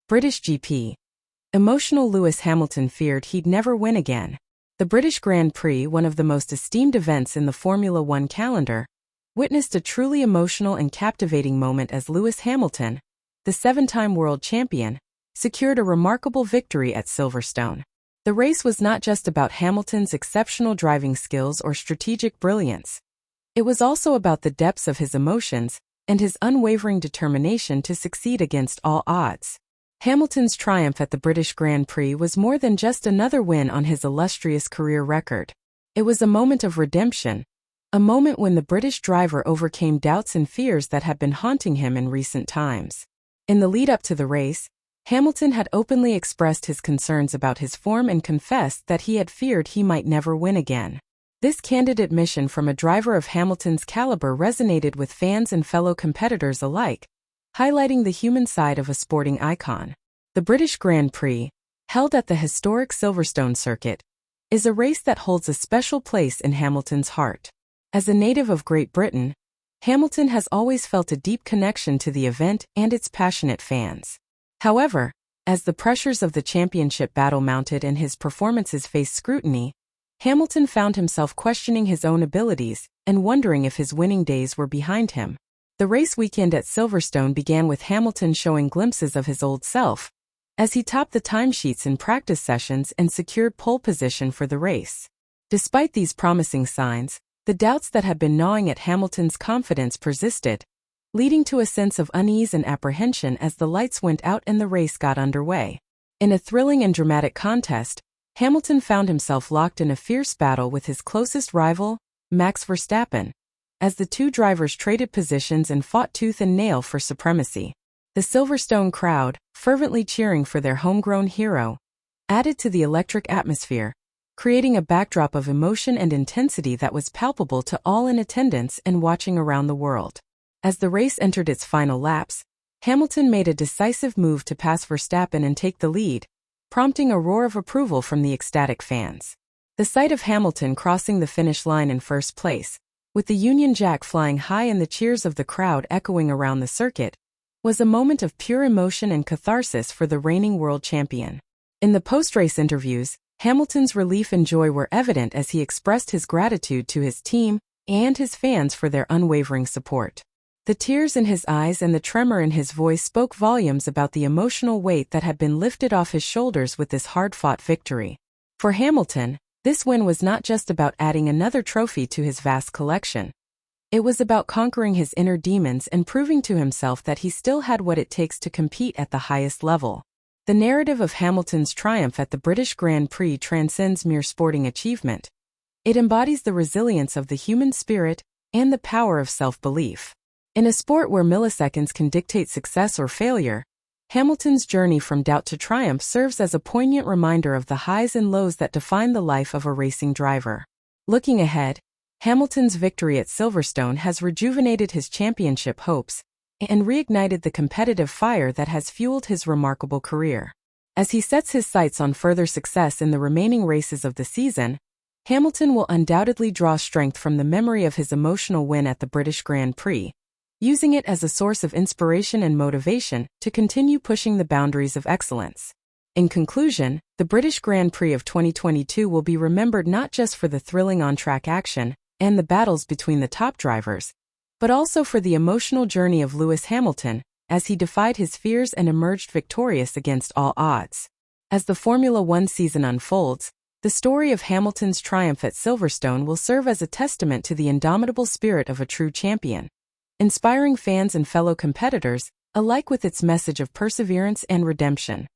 British GP. Emotional Lewis Hamilton feared he'd never win again. The British Grand Prix, one of the most esteemed events in the Formula One calendar, witnessed a truly emotional and captivating moment as Lewis Hamilton, the seven-time world champion, secured a remarkable victory at Silverstone. The race was not just about Hamilton's exceptional driving skills or strategic brilliance. It was also about the depths of his emotions and his unwavering determination to succeed against all odds. Hamilton's triumph at the British Grand Prix was more than just another win on his illustrious career record. It was a moment of redemption, a moment when the British driver overcame doubts and fears that had been haunting him in recent times. In the lead-up to the race, Hamilton had openly expressed his concerns about his form and confessed that he had feared he might never win again. This candid admission from a driver of Hamilton's caliber resonated with fans and fellow competitors alike, highlighting the human side of a sporting icon. The British Grand Prix, held at the historic Silverstone circuit, is a race that holds a special place in Hamilton's heart. As a native of Great Britain, Hamilton has always felt a deep connection to the event and its passionate fans. However, as the pressures of the championship battle mounted and his performances faced scrutiny, Hamilton found himself questioning his own abilities and wondering if his winning days were behind him. The race weekend at Silverstone began with Hamilton showing glimpses of his old self, as he topped the timesheets in practice sessions and secured pole position for the race. Despite these promising signs, the doubts that had been gnawing at Hamilton's confidence persisted, leading to a sense of unease and apprehension as the lights went out and the race got underway. In a thrilling and dramatic contest, Hamilton found himself locked in a fierce battle with his closest rival, Max Verstappen, as the two drivers traded positions and fought tooth and nail for supremacy. The Silverstone crowd, fervently cheering for their homegrown hero, added to the electric atmosphere, creating a backdrop of emotion and intensity that was palpable to all in attendance and watching around the world. As the race entered its final laps, Hamilton made a decisive move to pass Verstappen and take the lead, prompting a roar of approval from the ecstatic fans. The sight of Hamilton crossing the finish line in first place, with the Union Jack flying high and the cheers of the crowd echoing around the circuit, was a moment of pure emotion and catharsis for the reigning world champion. In the post-race interviews, Hamilton's relief and joy were evident as he expressed his gratitude to his team and his fans for their unwavering support. The tears in his eyes and the tremor in his voice spoke volumes about the emotional weight that had been lifted off his shoulders with this hard-fought victory. For Hamilton, this win was not just about adding another trophy to his vast collection. It was about conquering his inner demons and proving to himself that he still had what it takes to compete at the highest level. The narrative of Hamilton's triumph at the British Grand Prix transcends mere sporting achievement. It embodies the resilience of the human spirit and the power of self-belief. In a sport where milliseconds can dictate success or failure, Hamilton's journey from doubt to triumph serves as a poignant reminder of the highs and lows that define the life of a racing driver. Looking ahead, Hamilton's victory at Silverstone has rejuvenated his championship hopes and reignited the competitive fire that has fueled his remarkable career. As he sets his sights on further success in the remaining races of the season, Hamilton will undoubtedly draw strength from the memory of his emotional win at the British Grand Prix, using it as a source of inspiration and motivation to continue pushing the boundaries of excellence. In conclusion, the British Grand Prix of 2022 will be remembered not just for the thrilling on-track action and the battles between the top drivers, but also for the emotional journey of Lewis Hamilton, as he defied his fears and emerged victorious against all odds. As the Formula One season unfolds, the story of Hamilton's triumph at Silverstone will serve as a testament to the indomitable spirit of a true champion, inspiring fans and fellow competitors alike with its message of perseverance and redemption.